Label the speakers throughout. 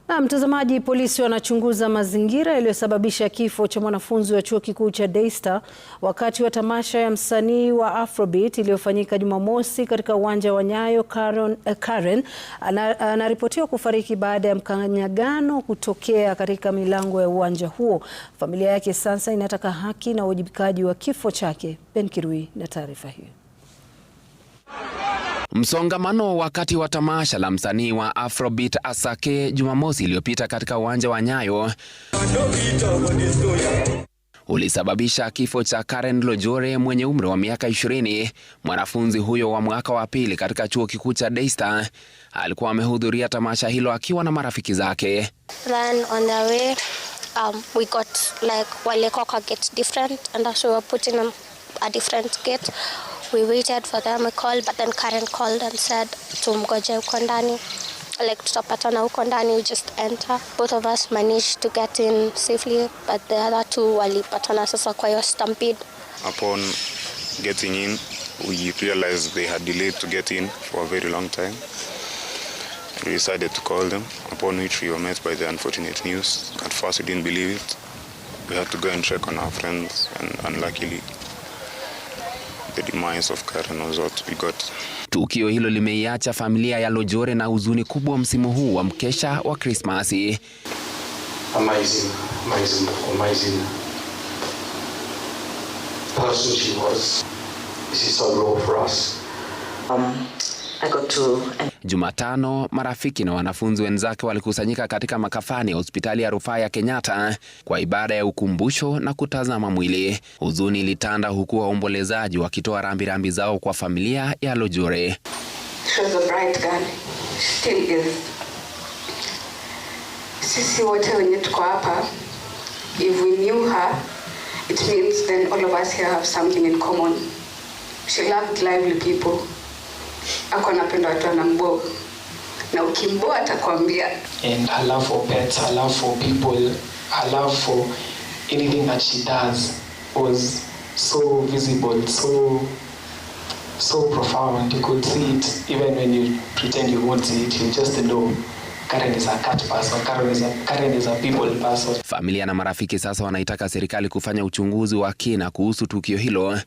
Speaker 1: Na mtazamaji, polisi wanachunguza mazingira yaliyosababisha kifo cha mwanafunzi wa chuo kikuu cha Daystar wakati wa tamasha ya msanii wa Afrobeat iliyofanyika Jumamosi katika uwanja wa Nyayo. Karen anaripotiwa kufariki baada ya mkanyagano kutokea katika milango ya uwanja huo. Familia yake sasa inataka haki na uwajibikaji wa kifo chake. Ben Kirui na taarifa hiyo.
Speaker 2: Msongamano wakati wa tamasha la msanii wa Afrobeat Asake Jumamosi iliyopita katika uwanja wa Nyayo ulisababisha kifo cha Karen Lojore mwenye umri wa miaka 20. Mwanafunzi huyo wa mwaka wa pili katika chuo kikuu cha Daystar alikuwa amehudhuria tamasha hilo akiwa na marafiki zake.
Speaker 3: Then on the way we got like Walekoka gate different and also we were put in a different gate. We waited for them, we called, but then Karen called and said, tumgoje huko ndani, like tutapatana huko ndani, we just enter. Both of us managed to get in safely, but the other two walipatana sasa kwa hiyo stampede.
Speaker 4: Upon getting in, we realized they had delayed to get in for a very long time. We decided to call them, upon which we were met by the unfortunate news. At first we didn't believe it. We had to go and check on our friends, and unluckily, the demise of Karen was what we got.
Speaker 2: Tukio hilo limeiacha familia ya Lojore na huzuni kubwa msimu huu wa mkesha wa Krismasi.
Speaker 5: Amazing person she was. This is so low for us.
Speaker 6: I got to...
Speaker 2: Jumatano, marafiki na wanafunzi wenzake walikusanyika katika makafani ya hospitali ya rufaa ya Kenyatta kwa ibada ya ukumbusho na kutazama mwili. Huzuni ilitanda huku waombolezaji wakitoa rambirambi zao kwa familia ya Lojore.
Speaker 6: She was a bright girl. Still is. Sisi wote wenye tuko hapa, if we knew her, it means then all of us here have something in common. She loved lively people. Ako napenda watu wanambo na ukimbo atakwambia.
Speaker 5: And her love for pets, her love for people, her love for anything that she does was so visible, so profound. You could see it even when you pretend you won't see it. You just know Karen is a cat person, Karen is a people person.
Speaker 2: Familia na marafiki sasa wanaitaka serikali kufanya uchunguzi wa kina kuhusu tukio hilo.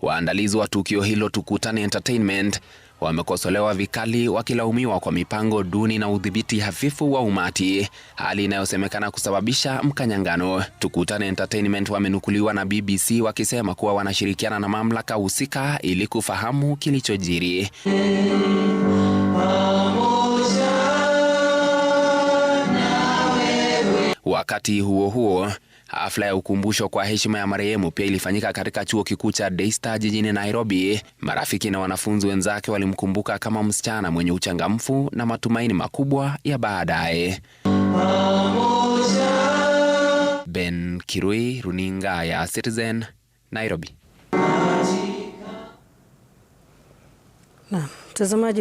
Speaker 2: Waandalizi wa tukio hilo Tukutane Entertainment wamekosolewa vikali wakilaumiwa kwa mipango duni na udhibiti hafifu wa umati, hali inayosemekana kusababisha mkanyangano. Tukutane Entertainment wamenukuliwa na BBC wakisema kuwa wanashirikiana na mamlaka husika ili kufahamu kilichojiri. Wakati huo huo, hafla ya ukumbusho kwa heshima ya marehemu pia ilifanyika katika chuo kikuu cha Daystar jijini Nairobi. Marafiki na wanafunzi wenzake walimkumbuka kama msichana mwenye uchangamfu na matumaini makubwa ya baadaye. Ben Kirui, runinga ya Citizen, Nairobi.
Speaker 1: Na mtazamaji